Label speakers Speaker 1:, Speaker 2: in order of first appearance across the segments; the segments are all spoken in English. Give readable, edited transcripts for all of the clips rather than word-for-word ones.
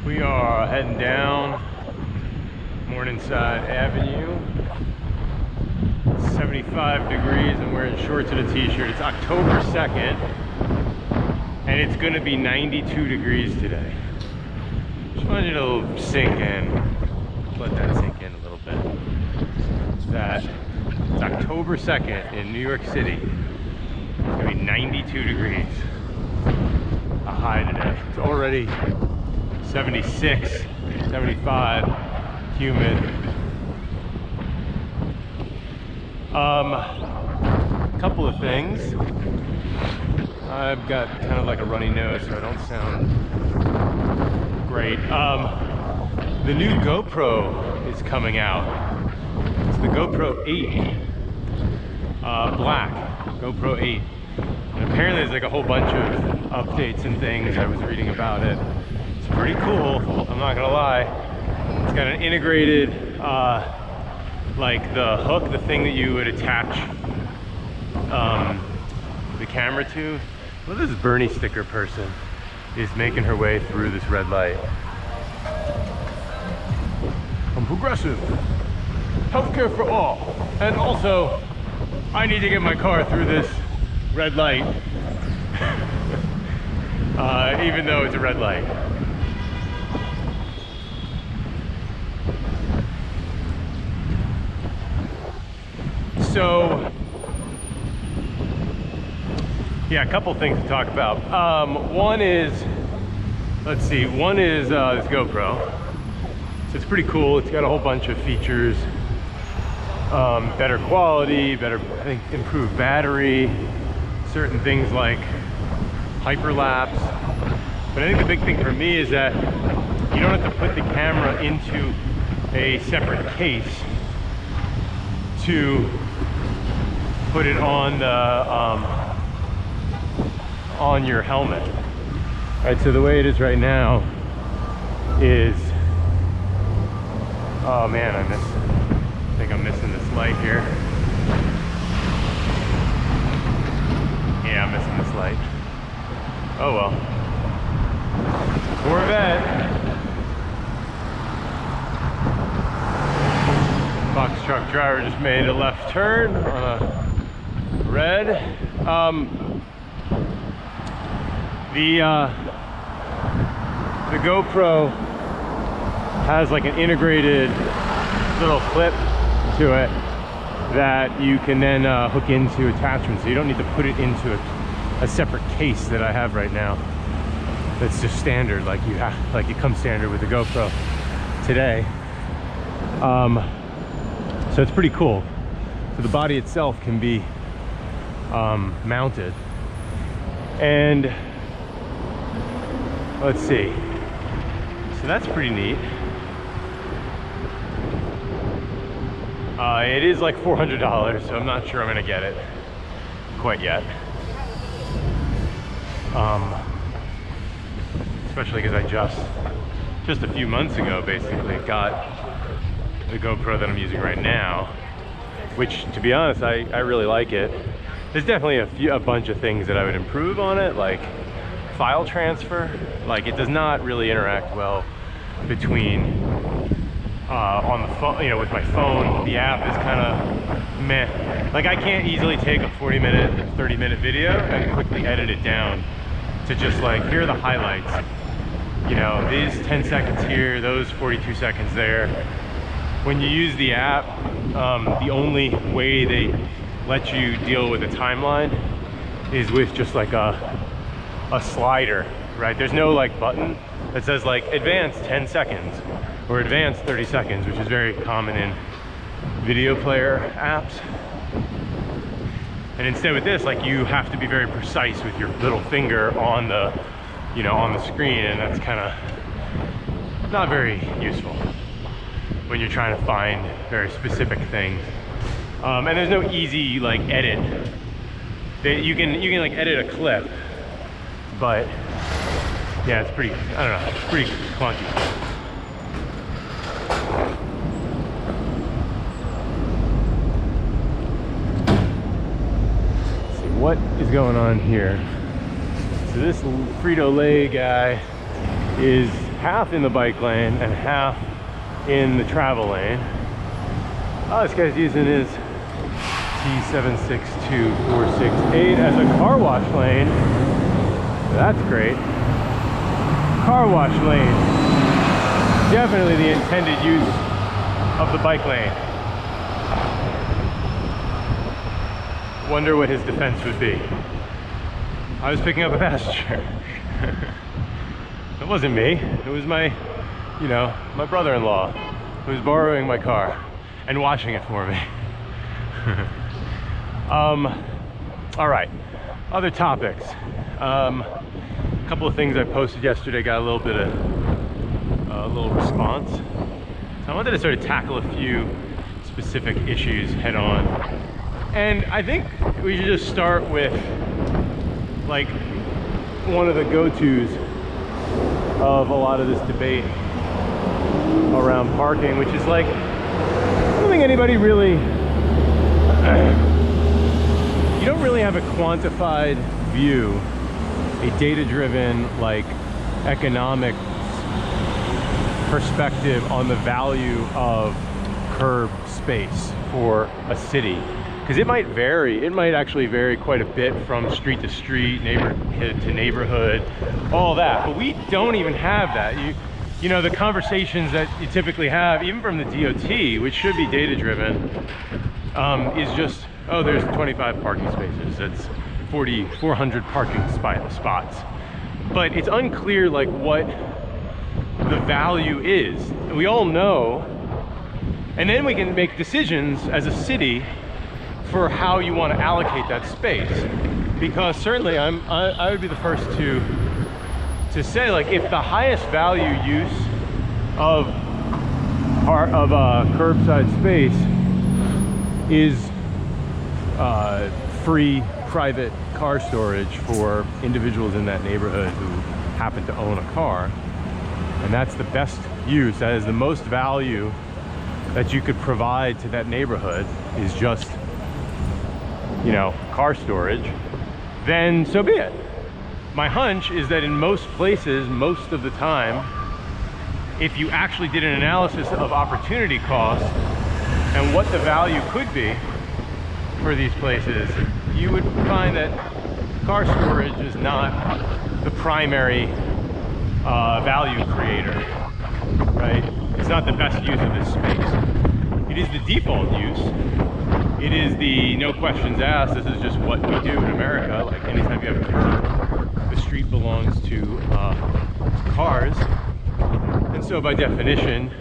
Speaker 1: We are heading down Morningside Avenue. 75 degrees. I'm wearing shorts and a t-shirt. It's October 2nd and it's gonna be 92 degrees today. Just wanted you to sink in. Let that sink in a little bit. It's October 2nd in New York City. It's gonna be 92 degrees. A high today. It's already 76, 75, humid. Couple of things. I've got kind of like a runny nose, so I don't sound great. The new GoPro is coming out. It's the GoPro 8, black, GoPro 8. And apparently there's like a whole bunch of updates and things. I was reading about it. It's pretty cool, I'm not gonna lie. It's got an integrated, like the hook, the thing that you would attach the camera to. Well, this Bernie sticker person is making her way through this red light. I'm progressive, healthcare for all, and also I need to get my car through this red light, even though it's a red light. So, yeah, a couple things to talk about. One is, let's see, this GoPro. So it's pretty cool. It's got a whole bunch of features. Better quality, I think improved battery, certain things like hyperlapse. But I think the big thing for me is that you don't have to put the camera into a separate case to put it on the on your helmet. All right, so the way it is right now is, oh man, I think I'm missing this light here. Yeah, I'm missing this light. Oh well. Corvette. Box truck driver just made a left turn on a red. The GoPro has like an integrated little clip to it that you can then hook into attachments, so you don't need to put it into a separate case that I have right now. That's just standard, like it comes standard with the GoPro today. So it's pretty cool. So the body itself can be mounted, and let's see. So that's pretty neat. It is like $400, so I'm not sure I'm gonna get it quite yet. Especially because I just a few months ago basically got the GoPro that I'm using right now, which, to be honest, I really like it. There's definitely a bunch of things that I would improve on it, like file transfer. Like, it does not really interact well between on the phone, you know, with my phone. The app is kind of meh. Like, I can't easily take a 40-minute, 30-minute video and quickly edit it down to just like, here are the highlights. You know, these 10 seconds here, those 42 seconds there. When you use the app, the only way they let you deal with a timeline is with just like a slider, right? There's no like button that says like advance 10 seconds or advance 30 seconds, which is very common in video player apps. And instead with this, like, you have to be very precise with your little finger on the, you know, on the screen, and that's kind of not very useful when you're trying to find very specific things. And there's no easy like edit. You can like edit a clip, but yeah, it's pretty, I don't know, it's pretty clunky. Let's see what is going on here. So this Frito-Lay guy is half in the bike lane and half in the travel lane. Oh, this guy's using his T762468 as a car wash lane. That's great. Car wash lane. Definitely the intended use of the bike lane. Wonder what his defense would be. I was picking up a passenger. It wasn't me. It was my, my brother-in-law who was borrowing my car and washing it for me. All right, other topics. A couple of things I posted yesterday got a little bit of a little response. So I wanted to sort of tackle a few specific issues head on. And I think we should just start with like one of the go-tos of a lot of this debate around parking, which is like, I don't think anybody really, you don't really have a quantified view, a data-driven, like, economic perspective on the value of curb space for a city. Because it might vary. It might actually vary quite a bit from street to street, neighborhood to neighborhood, all that. But we don't even have that. You know, the conversations that you typically have, even from the DOT, which should be data-driven, is just, oh, there's 25 parking spaces. That's 400 parking spots. But it's unclear, like, what the value is. And we all know, and then we can make decisions as a city for how you want to allocate that space. Because certainly I would be the first to say, like, if the highest value use of curbside space is free private car storage for individuals in that neighborhood who happen to own a car, and that's the best use, that is the most value that you could provide to that neighborhood, is just, car storage, then so be it. My hunch is that in most places, most of the time, if you actually did an analysis of opportunity cost and what the value could be for these places, you would find that car storage is not the primary value creator, right? It's not the best use of this space. It is the default use. It is the no questions asked. This is just what we do in America. Like, anytime you have a curb, the street belongs to cars. And so by definition,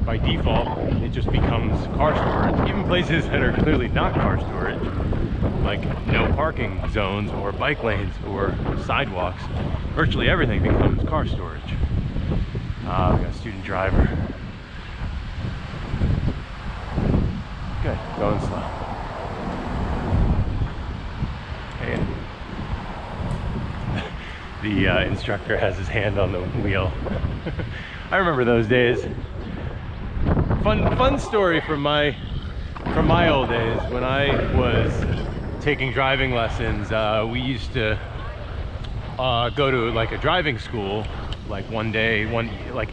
Speaker 1: by default, it just becomes car storage. Even places that are clearly not car storage, like no parking zones or bike lanes or sidewalks, virtually everything becomes car storage. We got a student driver. Good, going slow. And the instructor has his hand on the wheel. I remember those days. Fun story from my old days when I was taking driving lessons. We used to go to like a driving school, like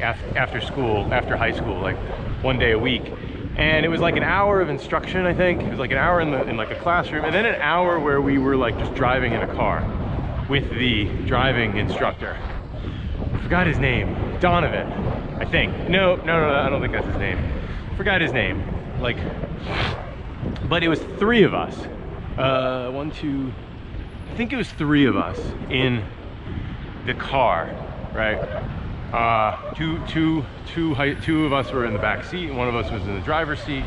Speaker 1: after school, after high school, like one day a week. And it was like an hour of instruction, I think. It was like an hour in like a classroom, and then an hour where we were like just driving in a car with the driving instructor. I forgot his name. Donovan, I think. No, I don't think that's his name. Forgot his name. But it was three of us. I think it was three of us in the car, right? Two of us were in the back seat, and one of us was in the driver's seat,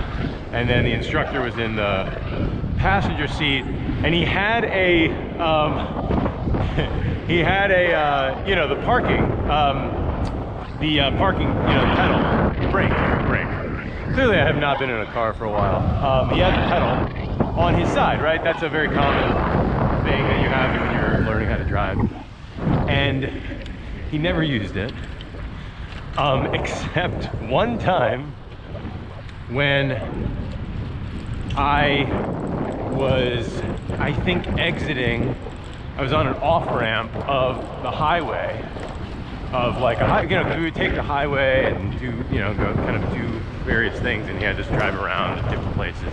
Speaker 1: and then the instructor was in the passenger seat, and he had a the parking pedal, brake. Clearly I have not been in a car for a while. He had the pedal on his side, right? That's a very common thing that you have when you're learning how to drive, and he never used it. Except one time when I was, I think, exiting. I was on an off-ramp of the highway of like a you know, because we would take the highway and do, you know, go kind of do various things, and he had to just drive around to different places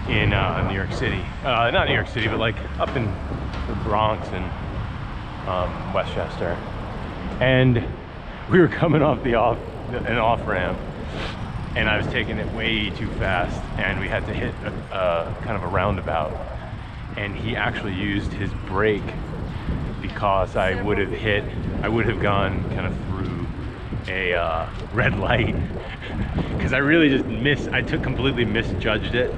Speaker 1: in New York City. Not New York City, but like up in the Bronx and Westchester. And we were coming off an off ramp, and I was taking it way too fast, and we had to hit a kind of a roundabout, and he actually used his brake because I would have gone kind of through a red light because I really just completely misjudged it,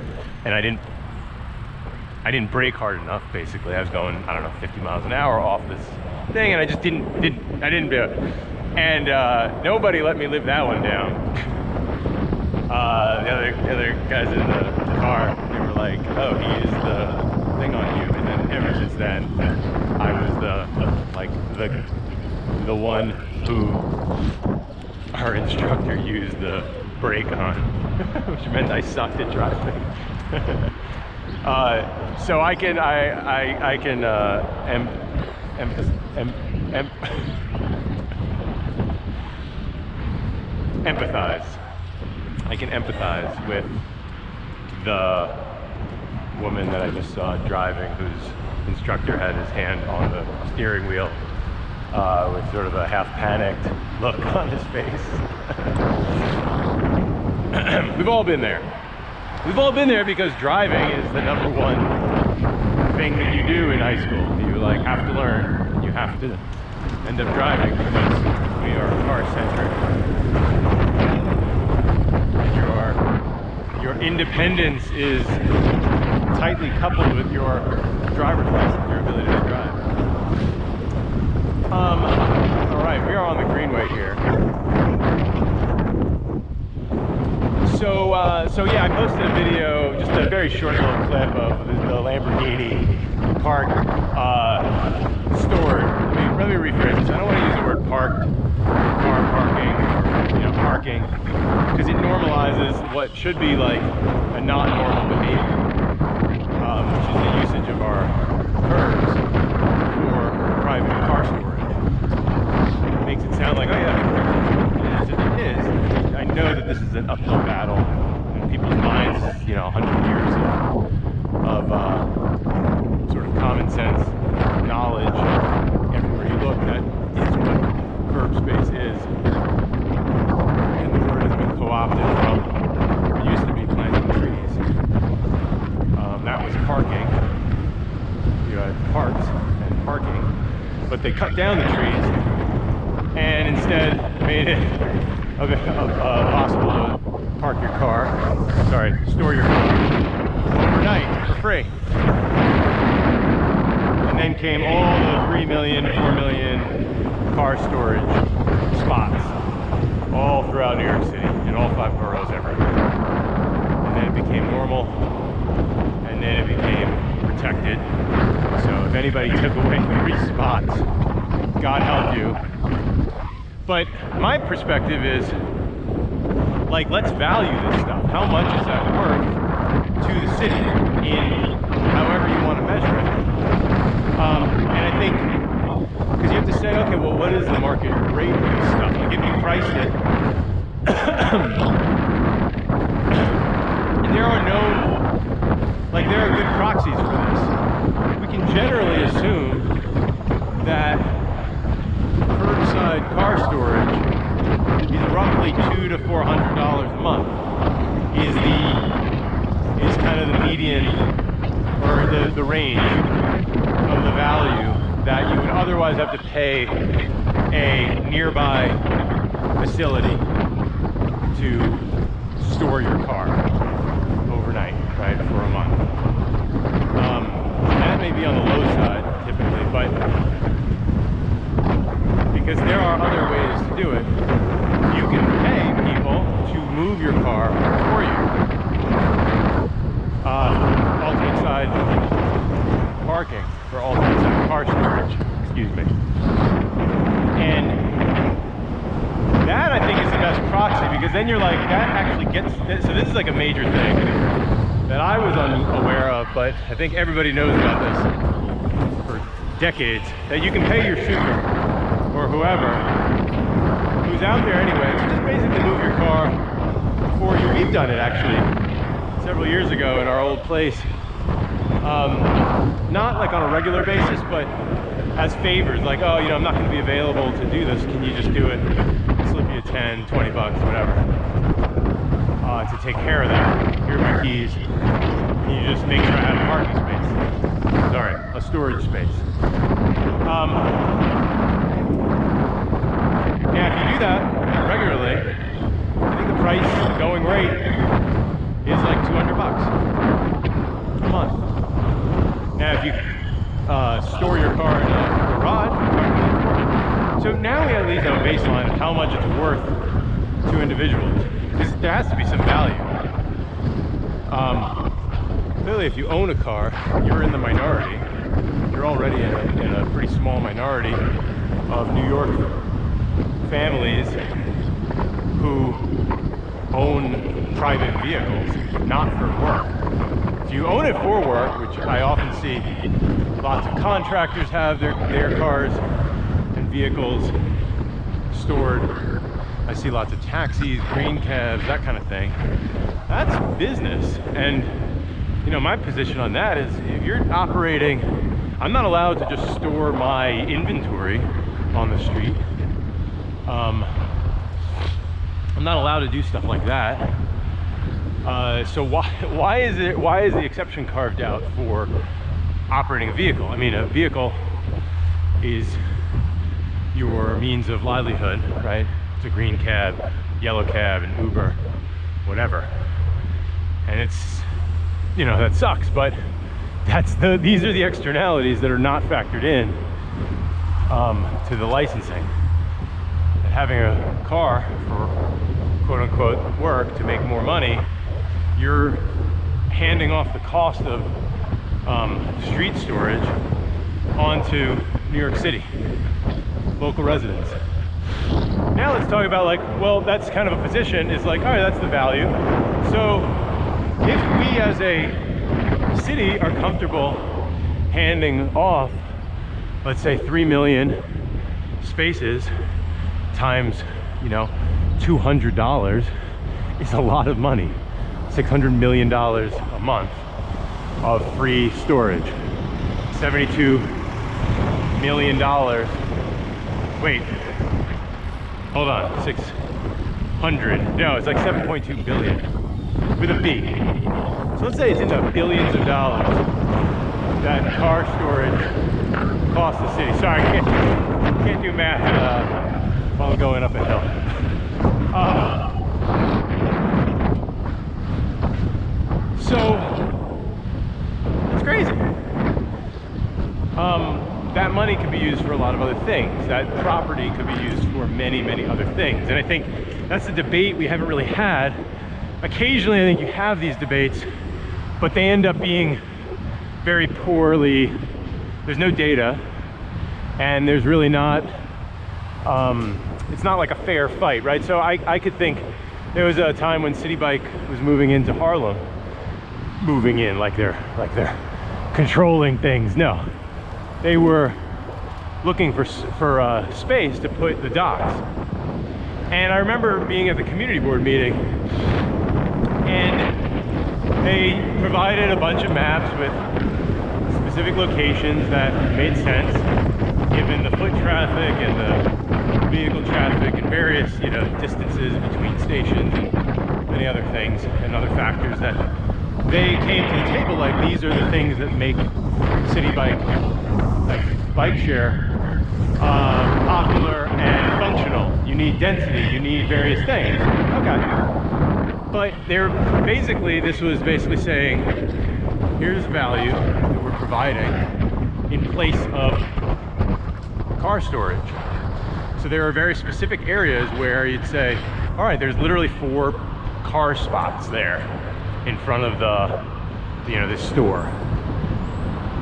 Speaker 1: and I didn't brake hard enough. Basically, I was going, I don't know, 50 miles an hour off this thing, and I just didn't do it. And nobody let me live that one down. The other guys in the car, they were like, "Oh, he used the thing on you." And then ever since then, I was the one who our instructor used the brake on, which meant I sucked at driving. So I can empathize. I can empathize with the woman that I just saw driving, whose instructor had his hand on the steering wheel with sort of a half panicked look on his face. We've all been there. We've all been there because driving is the number one thing that you do in high school. You like have to learn. You have to end up driving because we are car-centric. Your independence is tightly coupled with your driver's license, your ability to drive. All right, we are on the Greenway here. So yeah, I posted a video, just a very short little clip of the Lamborghini park stored. Let me rephrase this. I don't want to use the word parked, car parking, or, you know, parking, because it normalizes what should be like a not normal behavior, which is the usage of our curbs for private car storage. It makes it sound like, oh yeah, it is. I know that this is an uphill battle in people's minds, you know, 100 years of sort of common sense knowledge. Everywhere you look, that is what curb space is. And the word has been co-opted from what used to be planting trees. That was parking. You had parks and parking, but they cut down the trees and instead made it possible to park your car, store your car overnight for free. And then came all the 3 million, 4 million car storage spots all throughout New York City, in all 5 boroughs everywhere. And then it became normal, and then it became protected. So if anybody took away 3 spots, God help you. But my perspective is, like, let's value this stuff. How much is that worth to the city in however you want to measure it? And I think, because you have to say, okay, well, what is the market rate for this stuff? Like, if you priced it, and there are good proxies for this. We can generally assume that curbside car storage is roughly $200 to $400 a month. Is kind of the median, or the range of the value that you would otherwise have to pay a nearby facility to store your car overnight, right, for a month. That may be on the low side typically, but because there are other ways to do it, you can pay people to move your car for you. Alternate side parking for alternate side car storage, excuse me. And that, I think, is the best proxy, because then you're like, that actually gets, so this is like a major thing that I was unaware of, but I think everybody knows about this for decades, that you can pay your shooter or whatsoever who's out there anyway to just basically move your car for you. We've done it actually several years ago in our old place. Not like on a regular basis, but as favors, like, oh, you know, I'm not going to be available to do this. Can you just do it? Slip you 10, 20 bucks, whatever, to take care of that. Here are my keys. Can you just make sure I have a parking space? Sorry, a storage space. Yeah, if you do that regularly, I think the price going rate is like 200 bucks a month. Now, if you store your car in a garage, so now we at least have a baseline of how much it's worth to individuals. Because there has to be some value. Clearly, if you own a car, you're in the minority. You're already in a pretty small minority of New York families who own private vehicles, not for work. If you own it for work, which I often see lots of contractors have their cars and vehicles stored. I see lots of taxis, green cabs, that kind of thing. That's business. And you know, my position on that is if you're operating, I'm not allowed to just store my inventory on the street. I'm not allowed to do stuff like that. So why is the exception carved out for operating a vehicle? I mean, a vehicle is your means of livelihood, right? It's a green cab, yellow cab, an Uber, whatever. And it's, you know, that sucks, but these are the externalities that are not factored in to the licensing. And having a car for quote unquote work to make more money, you're handing off the cost of street storage onto New York City, local residents. Now let's talk about, like, well, that's kind of a position, is like, all right, that's the value. So if we as a city are comfortable handing off, let's say 3 million spaces times, you know, $200 is a lot of money. $600 million a month of free storage. $72 million. Wait, hold on, 600. No, it's like 7.2 billion with a B. So let's say it's into billions of dollars that car storage costs the city. Sorry, I can't do math while I'm going up a hill. So it's crazy. That money could be used for a lot of other things. That property could be used for many, many other things. And I think that's the debate we haven't really had. Occasionally, I think you have these debates, but they end up being very poorly, there's no data, and there's really not, it's not like a fair fight, right? So I could think there was a time when citbike was moving into Harlem, moving in like they're controlling things. No, they were looking for space to put the docks. And I remember being at the community board meeting, and they provided a bunch of maps with specific locations that made sense given the foot traffic and the vehicle traffic and various, you know, distances between stations and many other things and other factors that they came to the table, like, these are the things that make citybike, like bike share, popular and functional. You need density, you need various things. Okay. But this was basically saying, here's value that we're providing in place of car storage. So there are very specific areas where you'd say, all right, there's literally 4 car spots there in front of this store.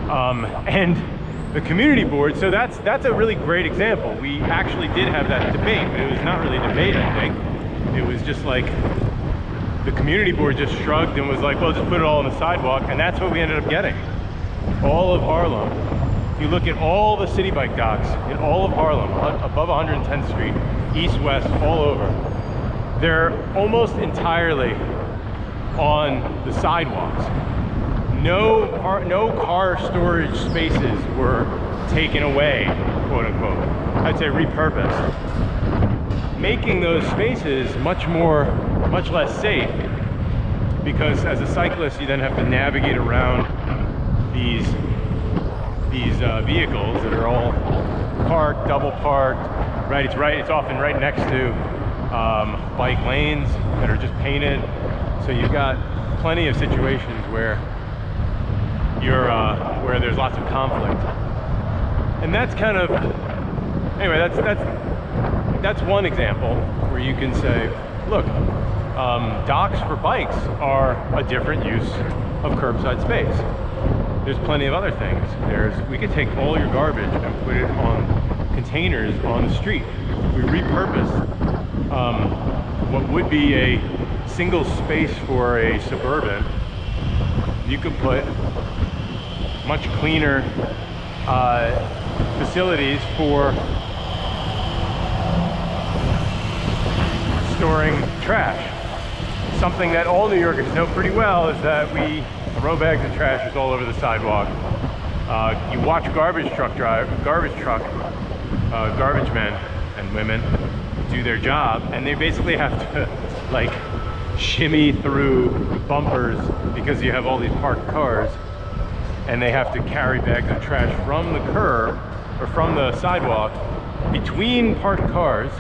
Speaker 1: And the community board, so that's a really great example. We actually did have that debate, but it was not really a debate, I think. It was just like, the community board just shrugged and was like, well, just put it all on the sidewalk, and that's what we ended up getting. All of Harlem if you look at all the city bike docks in all of Harlem, above 110th Street, east, west, all over, they're almost entirely on the sidewalks. No car storage spaces were taken away, quote unquote. I'd say repurposed, making those spaces much less safe, because as a cyclist you then have to navigate around these vehicles that are all parked, double parked, right? It's often right next to bike lanes that are just painted. So you've got plenty of situations where where there's lots of conflict. And that's kind of, anyway, that's one example where you can say, look, docks for bikes are a different use of curbside space. There's plenty of other things. We could take all your garbage and put it on containers on the street. We repurpose what would be a single space for a suburban. You could put much cleaner facilities for storing trash. Something that all New Yorkers know pretty well is that we throw bags of trash all over the sidewalk. You watch garbage men and women do their job, and they basically have to like shimmy through bumpers because you have all these parked cars, and they have to carry bags of trash from the curb or from the sidewalk between parked cars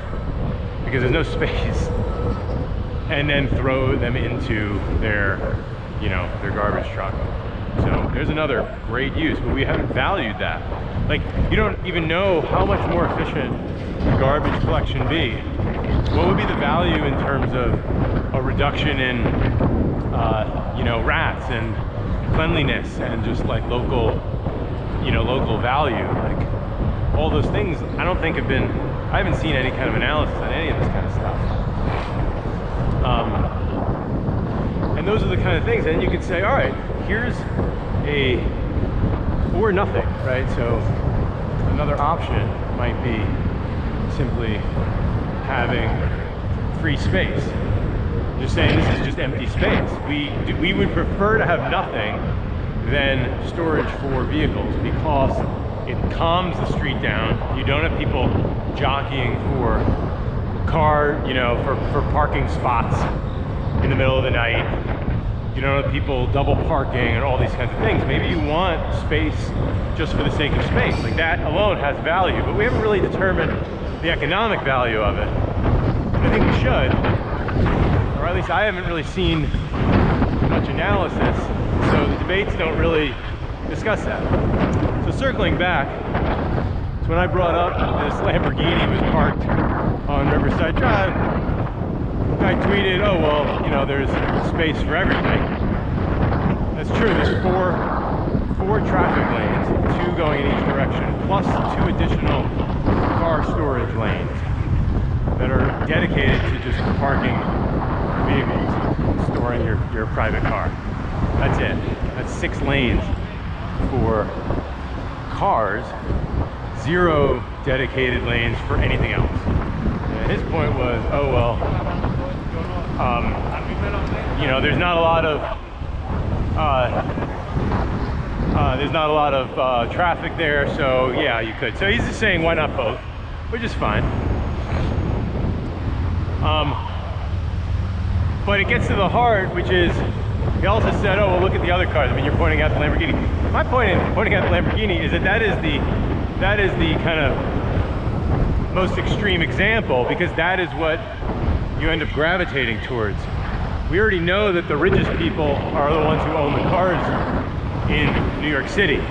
Speaker 1: because there's no space, and then throw them into their garbage truck. So there's another great use, but we haven't valued that. Like, you don't even know how much more efficient garbage collection be. What would be the value in terms of a reduction in rats and cleanliness and just like local value? Like, all those things I don't think I haven't seen any kind of analysis on any of this kind of stuff. And those are the kind of things, and you could say, all right, here's or nothing, right? So another option might be simply having free space. Just saying this is just empty space. We would prefer to have nothing than storage for vehicles, because it calms the street down. You don't have people jockeying for for parking spots in the middle of the night. You don't have people double parking and all these kinds of things. Maybe you want space just for the sake of space. Like, that alone has value, but we haven't really determined the economic value of it. And I think we should, or at least I haven't really seen much analysis, so the debates don't really discuss that. So circling back, so when I brought up this Lamborghini was parked on Riverside Drive, I tweeted, oh, well, there's space for everything. That's true. There's four traffic lanes, 2 going in each direction, plus 2 additional car storage lanes that are dedicated to just parking vehicles, storing your private car. That's it. That's 6 lanes for cars, 0 dedicated lanes for anything else. And his point was, oh, well, there's not a lot of traffic there, so yeah, you could. So he's just saying, why not both, which is fine. But it gets to the heart, which is, he also said, oh, well, look at the other cars. I mean, you're pointing out the Lamborghini. My point in pointing out the Lamborghini is that is the kind of most extreme example, because that is what you end up gravitating towards. We already know that the richest people are the ones who own the cars in New York City.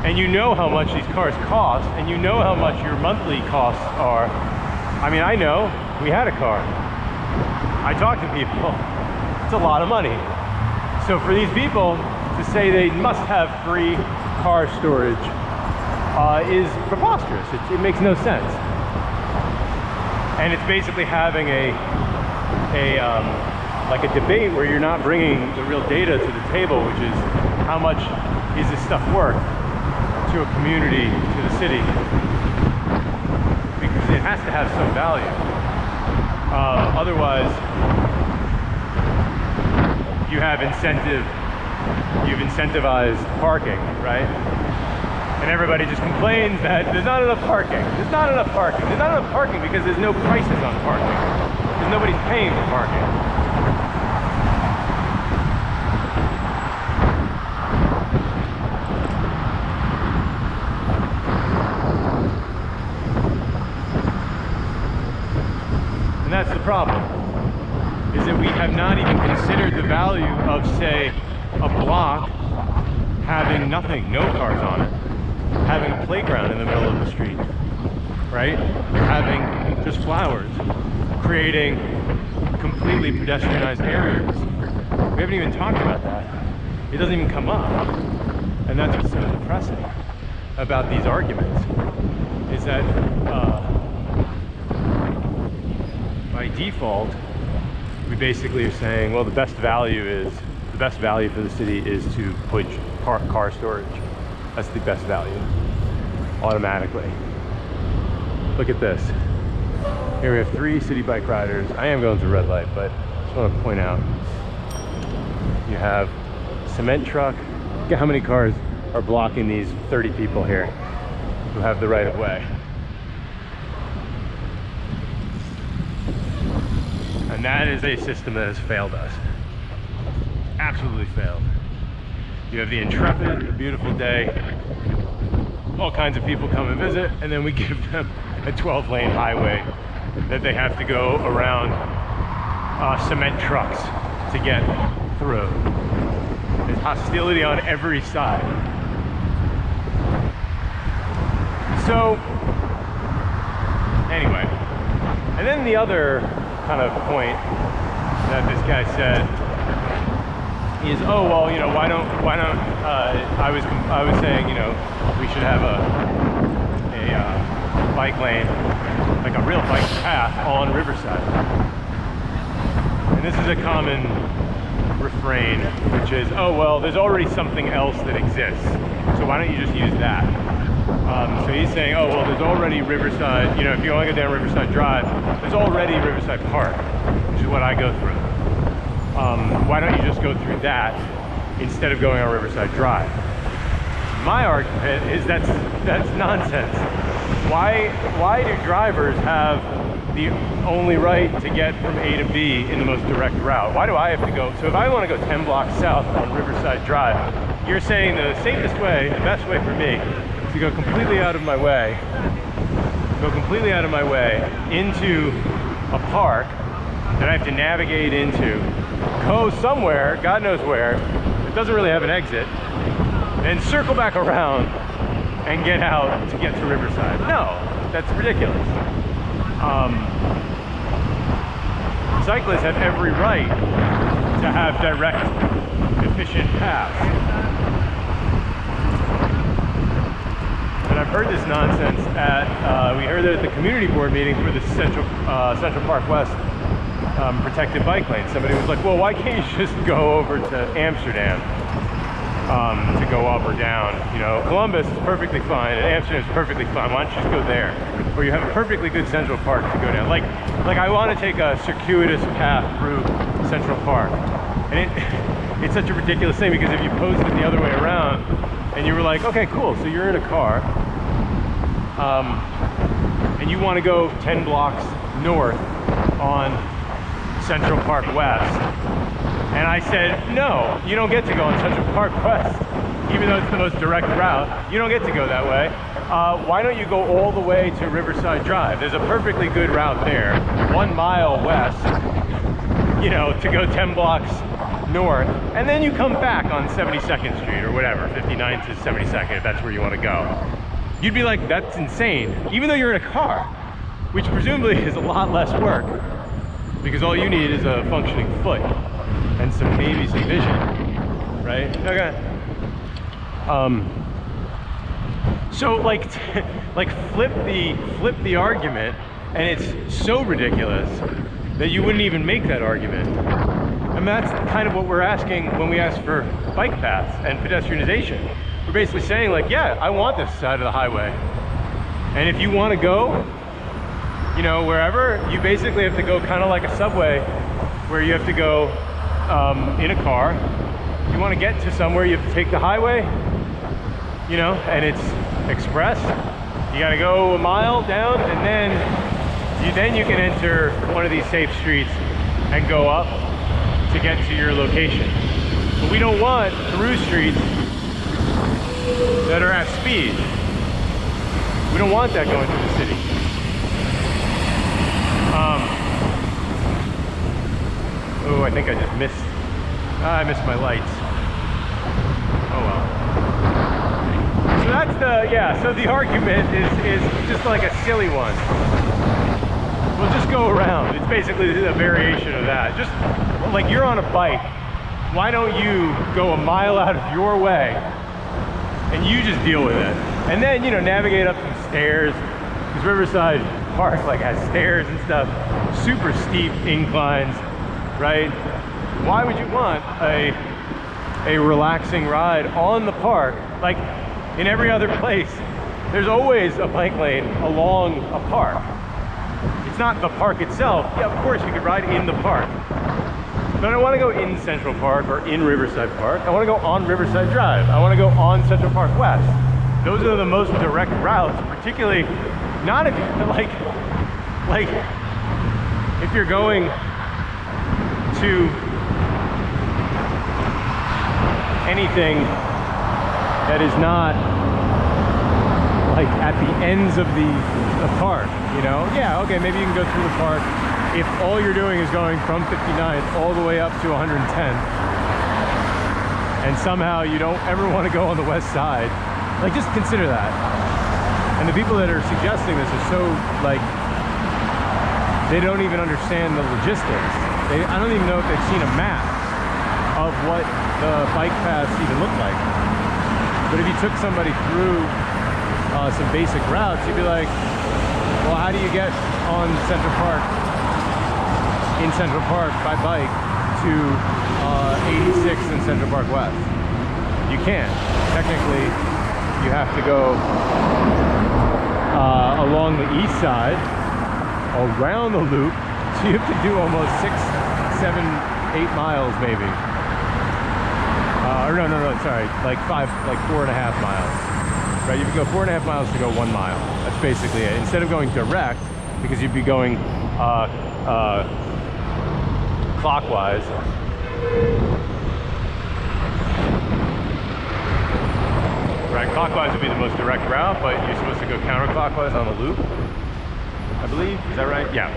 Speaker 1: And you know how much these cars cost, and you know how much your monthly costs are. I mean, I know, we had a car. I talked to people, it's a lot of money. So for these people to say they must have free car storage is preposterous. It makes no sense. And it's basically having a debate where you're not bringing the real data to the table, which is, how much is this stuff worth to a community, to the city, because it has to have some value. Otherwise, you've incentivized parking, right? And everybody just complains that there's not enough parking. There's not enough parking. There's not enough parking because there's no prices on parking. Because nobody's paying for parking. And that's the problem, is that we have not even considered the value of, say, a block having nothing, no cars on it, having a playground in the middle of the street, right? Having just flowers, creating completely pedestrianized areas. We haven't even talked about that. It doesn't even come up. And that's what's so depressing about these arguments, is that by default, we basically are saying, well, the best value for the city is to put car storage. That's the best value, automatically. Look at this. Here we have 3 city bike riders. I am going through red light, but I just want to point out, you have a cement truck. Look at how many cars are blocking these 30 people here who have the right of way. And that is a system that has failed us. Absolutely failed. You have the Intrepid, a beautiful day. All kinds of people come and visit, and then we give them a 12-lane highway that they have to go around cement trucks to get through. There's hostility on every side. So, anyway. And then the other kind of point that this guy said is, oh, well, you know, why don't I was saying, you know, we should have a bike lane, like a real bike path on Riverside. And this is a common refrain, which is, oh, well, there's already something else that exists, so why don't you just use that? So he's saying, oh, well, there's already Riverside, you know, if you want to go down Riverside Drive, there's already Riverside Park, which is what I go through. Why don't you just go through that instead of going on Riverside Drive? My argument is that's nonsense. Why do drivers have the only right to get from A to B in the most direct route? Why do I have to go? So if I want to go 10 blocks south on Riverside Drive, you're saying the safest way, the best way for me, is to go completely out of my way into a park that I have to navigate into, go somewhere, God knows where, it doesn't really have an exit, and circle back around and get out to get to Riverside. No, that's ridiculous. Cyclists have every right to have direct, efficient paths. And I've heard this nonsense we heard it at the community board meeting for the Central Park West protected bike lane. Somebody was like, well, why can't you just go over to Amsterdam to go up or down? You know, Columbus is perfectly fine and Amsterdam is perfectly fine. Why don't you just go there? Or you have a perfectly good Central Park to go down. Like I want to take a circuitous path through Central Park. And it's such a ridiculous thing, because if you posed it the other way around and you were like, okay, cool, so you're in a car and you want to go 10 blocks north on Central Park West, and I said, no, you don't get to go on Central Park West, even though it's the most direct route. You don't get to go that way. Why don't you go all the way to Riverside Drive? There's a perfectly good route there, 1 mile west, you know, to go 10 blocks north, and then you come back on 72nd Street or whatever, 59th to 72nd, if that's where you want to go. You'd be like, that's insane, even though you're in a car, which presumably is a lot less work, because all you need is a functioning foot and maybe some vision, right? Okay. So like flip the argument, and it's so ridiculous that you wouldn't even make that argument. And that's kind of what we're asking when we ask for bike paths and pedestrianization. we're basically saying like, yeah, I want this side of the highway. And if you want to go, you know, wherever, you basically have to go kind of like a subway where you have to go in a car. If you want to get to somewhere, you have to take the highway, you know, and it's express. You got to go a mile down, and then you can enter one of these safe streets and go up to get to your location. But we don't want through streets that are at speed. We don't want that going through the city. Oh, I think I just missed. I missed my lights. Oh well. So that's the, yeah, so the argument is just like a silly one. We'll just go around. It's basically a variation of that. Just like you're on a bike, why don't you go a mile out of your way and you just deal with it? And then, you know, navigate up some stairs, because Riverside Park like has stairs and stuff, super steep inclines, right? Why would you want a relaxing ride on the park? Like in every other place, there's always a bike lane along a park. It's not the park itself. Yeah, of course you could ride in the park. But I don't want to go in Central Park or in Riverside Park. I want to go on Riverside Drive. I want to go on Central Park West. Those are the most direct routes, particularly not if you're like if you're going to anything that is not like at the ends of the park, you know? Yeah, okay, maybe you can go through the park if all you're doing is going from 59th all the way up to 110th, and somehow you don't ever want to go on the west side. Like, just consider that. And the people that are suggesting this are so, like, they don't even understand the logistics. I don't even know if they've seen a map of what the bike paths even look like. But if you took somebody through some basic routes, you'd be like, well, how do you get on Central Park, in Central Park by bike to 86th and Central Park West? You can't. Technically, you have to go along the east side, around the loop, so you have to do almost 6, 7, 8 miles maybe. Or no, sorry, like 4.5 miles. Right, you have to go 4.5 miles to go 1 mile. That's basically it. Instead of going direct, because you'd be going clockwise. Right, clockwise would be the most direct route, but you're supposed to go counterclockwise on the loop, I believe. Is that right? Yeah.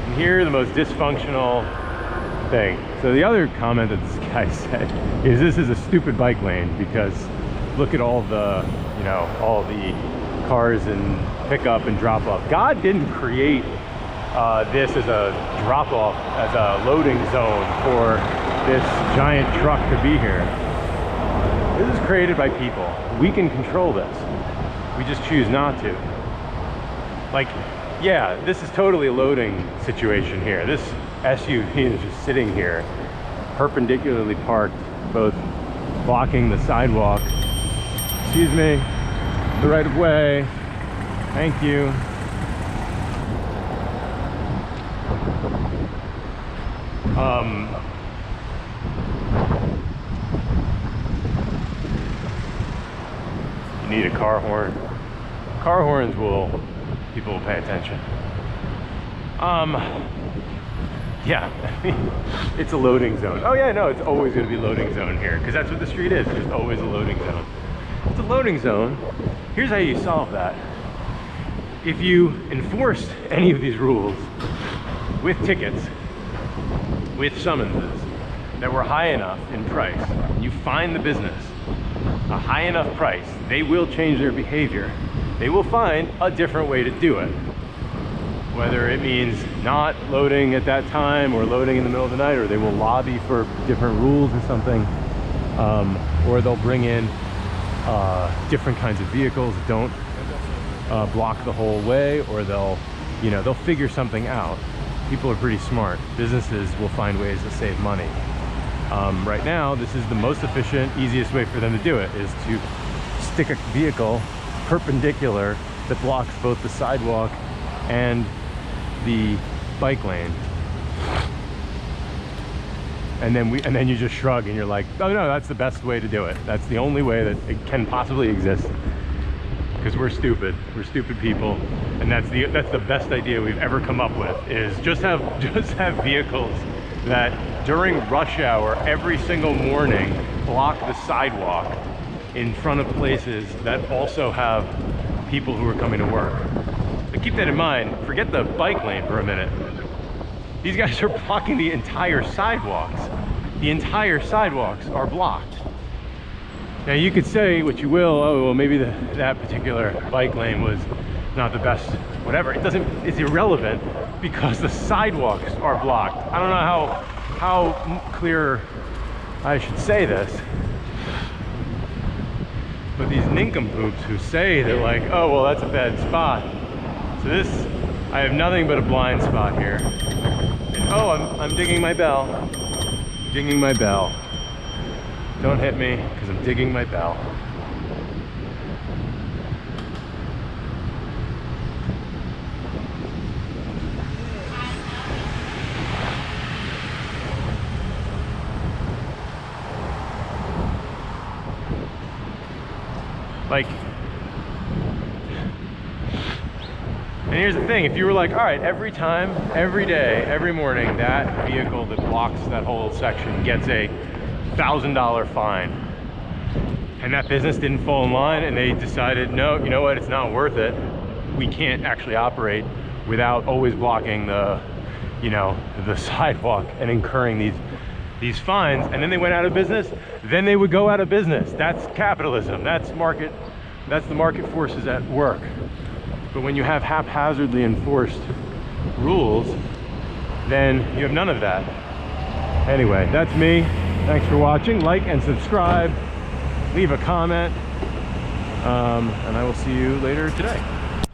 Speaker 1: And here, the most dysfunctional thing. So the other comment that this guy said is this is a stupid bike lane, because look at all the, you know, all the cars and pick up and drop off. God didn't create this as a drop off, as a loading zone for this giant truck to be here. This is created by people. We can control this. We just choose not to. Like, yeah, this is totally a loading situation here. This SUV is just sitting here, perpendicularly parked, both blocking the sidewalk. Excuse me, the right of way. Thank you. You need a car horn. Car horns people will pay attention. Yeah, I mean, it's a loading zone. Oh yeah, no, it's always gonna be a loading zone here, because that's what the street is. It's just always a loading zone. It's a loading zone. Here's how you solve that. If you enforced any of these rules with tickets, with summonses that were high enough in price, you find the business a high enough price, they will change their behavior. They will find a different way to do it. Whether it means not loading at that time or loading in the middle of the night, or they will lobby for different rules or something, or they'll bring in different kinds of vehicles that don't block the whole way, or they'll figure something out. People are pretty smart. Businesses will find ways to save money. Right now, this is the most efficient, easiest way for them to do it, is to stick a vehicle perpendicular that blocks both the sidewalk and the bike lane. And then you just shrug and you're like, oh no, that's the best way to do it. That's the only way that it can possibly exist. Because we're stupid people, and that's the best idea we've ever come up with, is just have vehicles that during rush hour every single morning block the sidewalk in front of places that also have people who are coming to work. But keep that in mind, forget the bike lane for a minute. These guys are blocking the entire sidewalks. The entire sidewalks are blocked. Now you could say what you will, oh well, maybe that particular bike lane was not the best, whatever. It's irrelevant because the sidewalks are blocked. I don't know how clear I should say this, but these nincompoops who say that, like, oh well, that's a bad spot. So I have nothing but a blind spot here. And oh, I'm digging my bell. Dinging my bell. Don't hit me, because I'm digging my bell. Like, and here's the thing, if you were like, all right, every time, every day, every morning, that vehicle that blocks that whole section gets a $1,000 fine, and that business didn't fall in line, and they decided, no, you know what, it's not worth it. We can't actually operate without always blocking the sidewalk and incurring these fines, and then they went out of business, then they would go out of business. That's capitalism. That's the market forces at work. But when you have haphazardly enforced rules, then you have none of that. Anyway, that's me. Thanks for watching. Like and subscribe. Leave a comment. And I will see you later today.